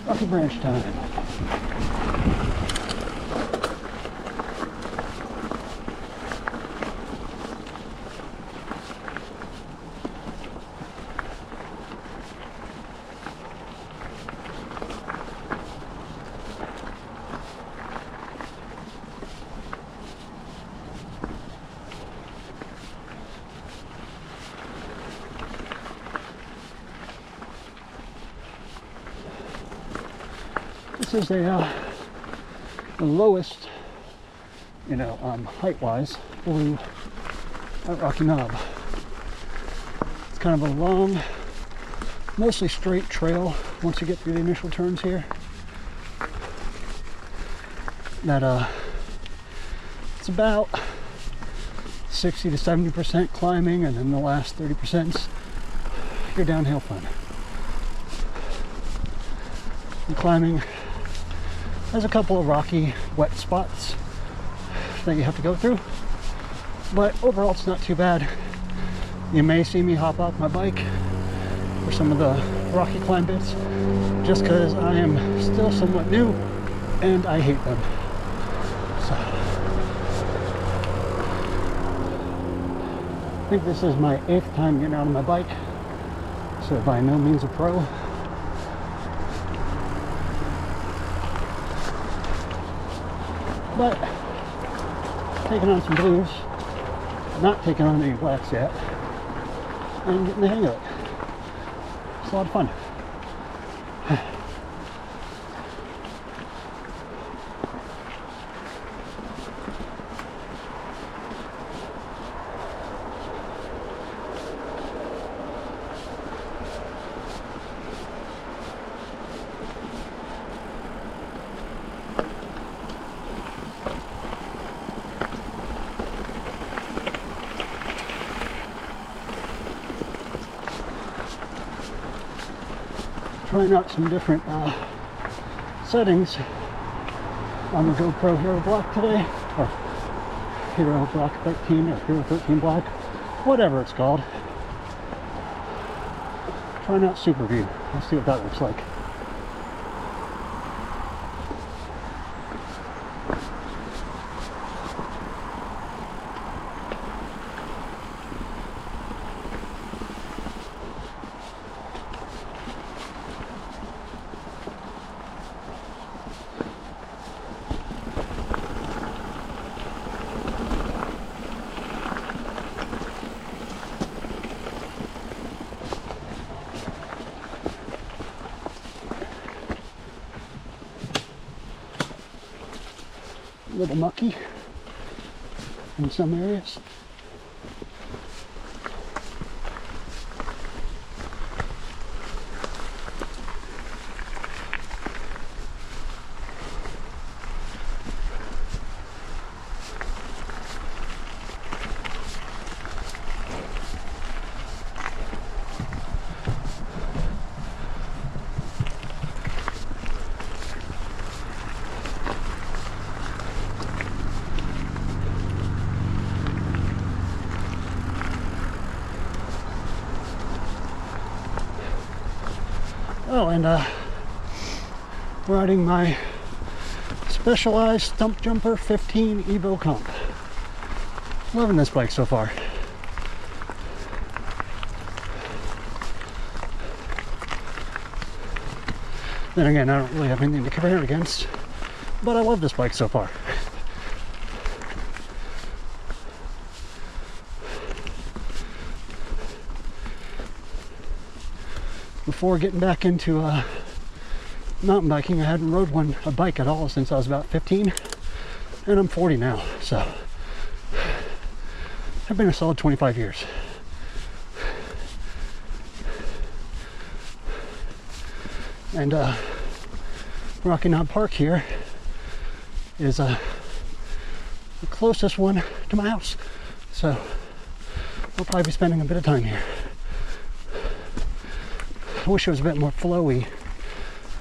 Rocky Branch time. This is the lowest, height-wise, blue at Rocky Knob. It's kind of a long, mostly straight trail once you get through the initial turns here. That it's about 60 to 70% climbing, and then the last 30% your downhill fun. And climbing has a couple of rocky, wet spots that you have to go through, but overall it's not too bad. You may see me hop off my bike for some of the rocky climb bits, just because I am still somewhat new and I hate them. So, I think this is my 8th time getting out on my bike, so by no means a pro. But taking on some blues, not taking on any blacks yet, and getting the hang of it. It's a lot of fun. Trying out some different settings on the GoPro Hero Block today, or Hero Block 13 or Hero 13 Block, whatever it's called. Trying out Super View. Let's see what that looks like. A little mucky in some areas. Oh, and riding my Specialized Stump Jumper 15 Evo Comp. Loving this bike so far. Then again, I don't really have anything to compare it against, but I love this bike so far. Before getting back into mountain biking, I hadn't rode a bike at all since I was about 15, and I'm 40 now, so I've been a solid 25 years. And Rocky Knob Park here is the closest one to my house, so I'll probably be spending a bit of time here. I wish it was a bit more flowy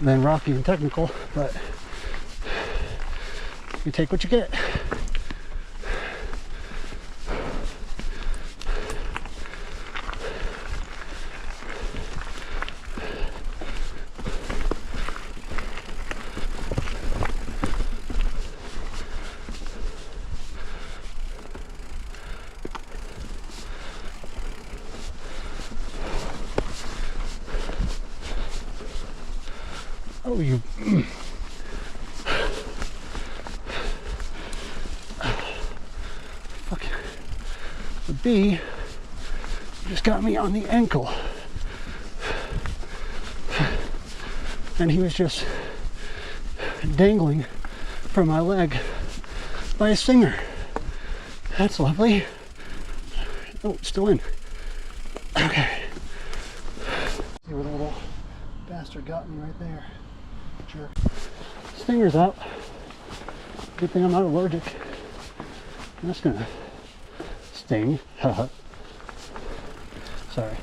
than rocky and technical, but you take what you get. Oh, you. Fuck. The bee just got me on the ankle. And he was just dangling from my leg by a stinger. That's lovely. Oh, it's still in. Okay. See where the little bastard got me right there. Jerk. Stinger's out. Good thing I'm not allergic. That's gonna sting. Haha. Sorry.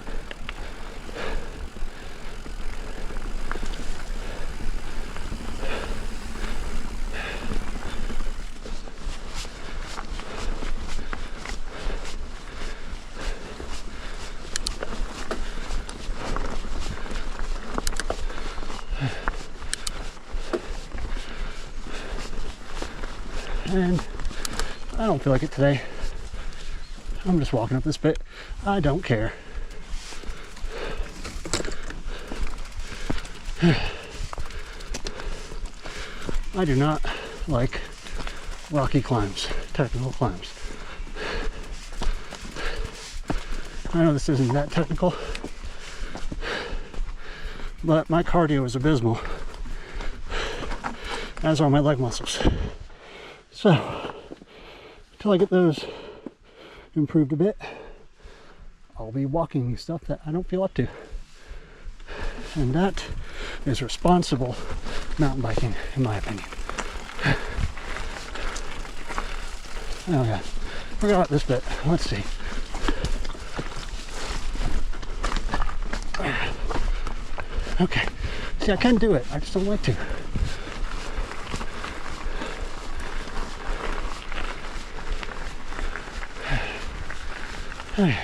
And I don't feel like it today. I'm just walking up this bit. I don't care. I do not like rocky climbs, technical climbs. I know this isn't that technical, but my cardio is abysmal, as are my leg muscles. So, until I get those improved a bit, I'll be walking stuff that I don't feel up to. And that is responsible mountain biking, in my opinion. Oh yeah, forgot about this bit. Let's see. Okay, see, I can do it, I just don't like to. Okay.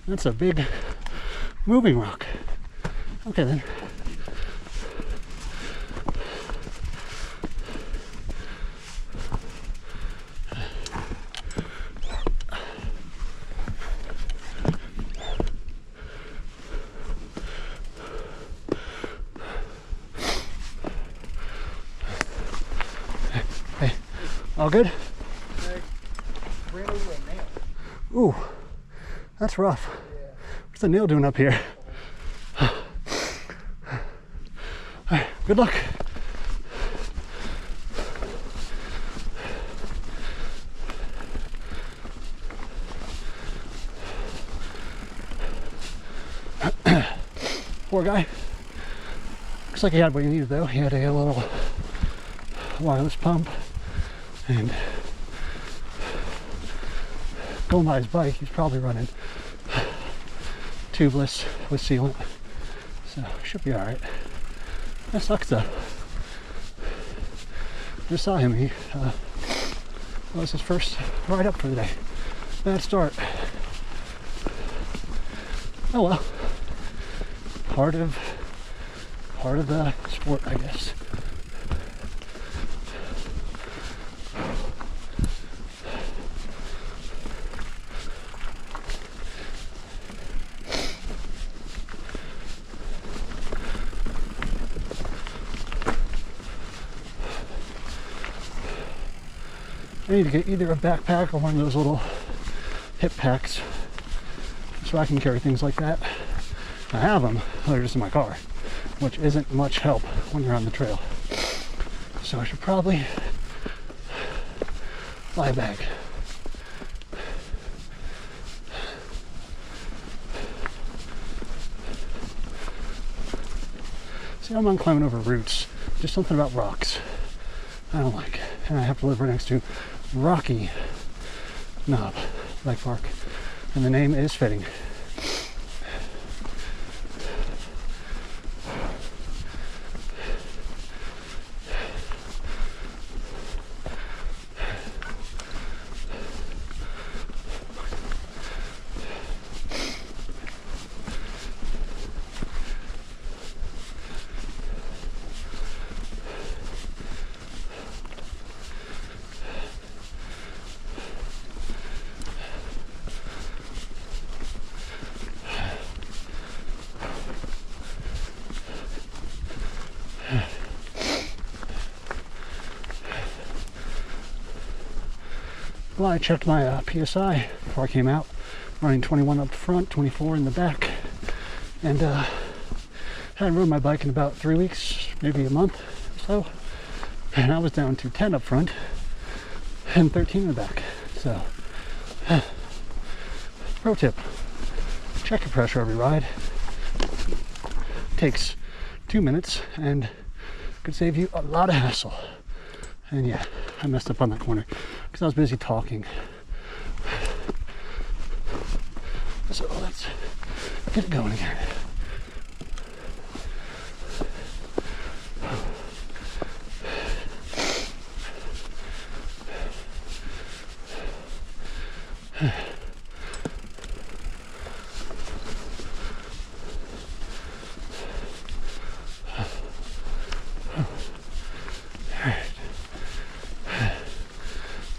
That's a big moving rock. Okay then. Hey, all good? Ooh, that's rough. What's the nail doing up here? All right, good luck. Poor guy. Looks like he had what he needed though. He had a little wireless pump and going by his bike, he's probably running tubeless with sealant, so should be all right. That sucks though. Just saw him. He that was his first ride up for the day. Bad start. Oh well. Part of the sport, I guess. I need to get either a backpack or one of those little hip packs so I can carry things like that. I have them, they're just in my car, which isn't much help when you're on the trail. So I should probably buy a bag. See, I'm on climbing over roots, just something about rocks I don't like. And I have to live right next to Rocky Knob Bike Park, and the name is fitting. Well, I checked my PSI before I came out, running 21 up front, 24 in the back, and hadn't rode my bike in about 3 weeks, maybe a month or so, and I was down to 10 up front and 13 in the back. So, pro tip, check your pressure every ride. Takes 2 minutes and could save you a lot of hassle. And yeah, I messed up on that corner because I was busy talking. So let's get it going again.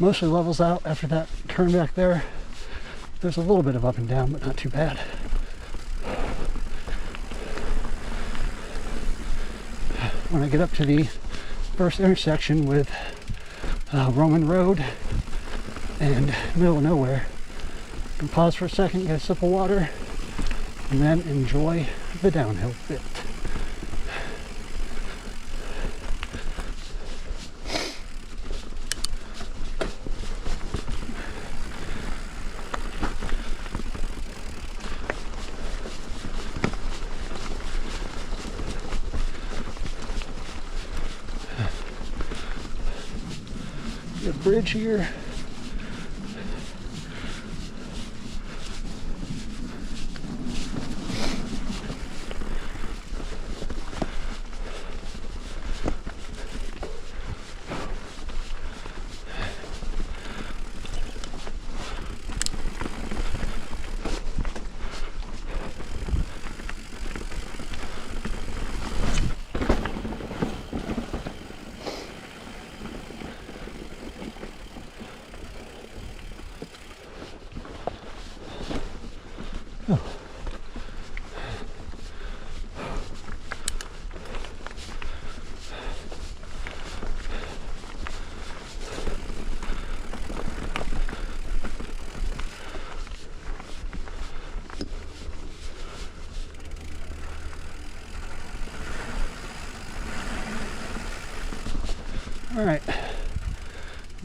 Mostly levels out after that turn back there. There's a little bit of up and down, but not too bad. When I get up to the first intersection with Roman Road and middle of nowhere, I can pause for a second, get a sip of water, and then enjoy the downhill bit. The bridge here. All right,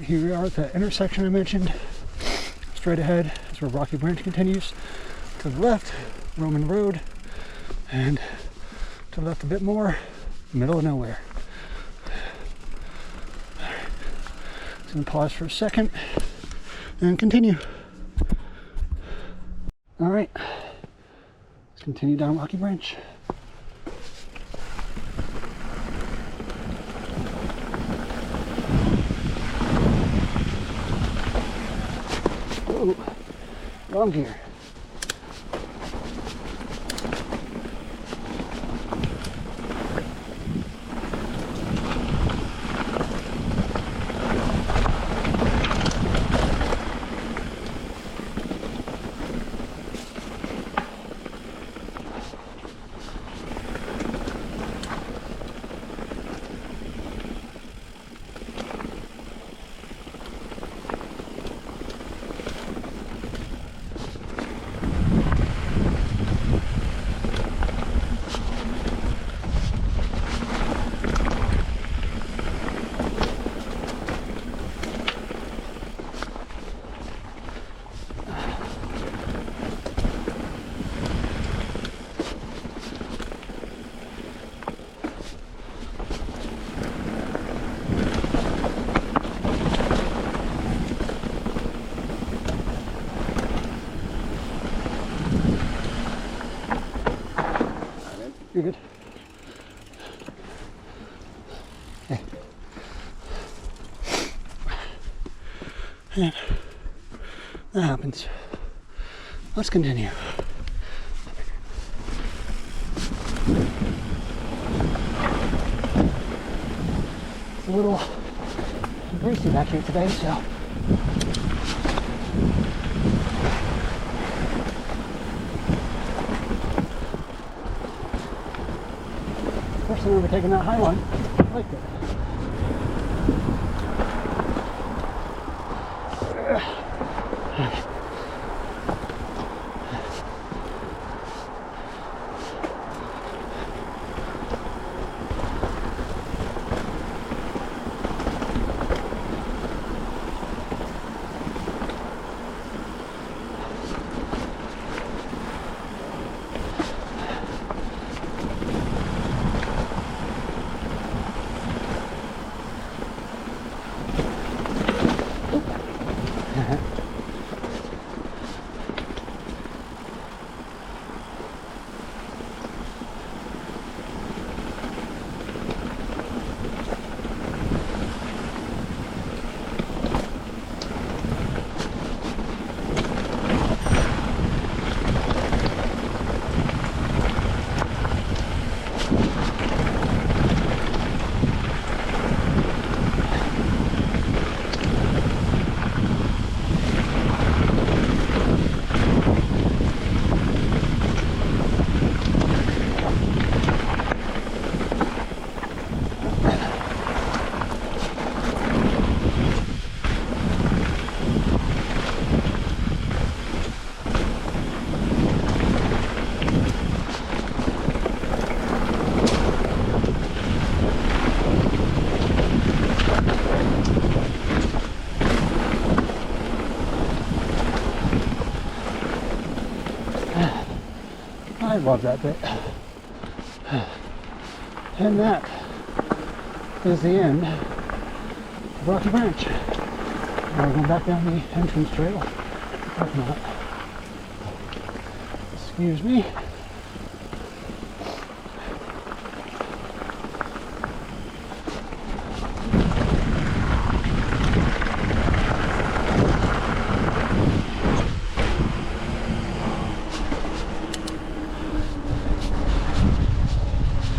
here we are at the intersection I mentioned. Straight ahead is where Rocky Branch continues. To the left, Roman Road, and to the left a bit more, middle of nowhere. All right. So I'm gonna pause for a second and continue. All right, let's continue down Rocky Branch. Ooh, wrong gear. You're good. Okay. And that happens. Let's continue. It's a little greasy back here today, so first time ever taking that high one. I liked it. I love that bit. And that is the end of Rocky Branch. Now we're going back down the entrance trail. If not, excuse me.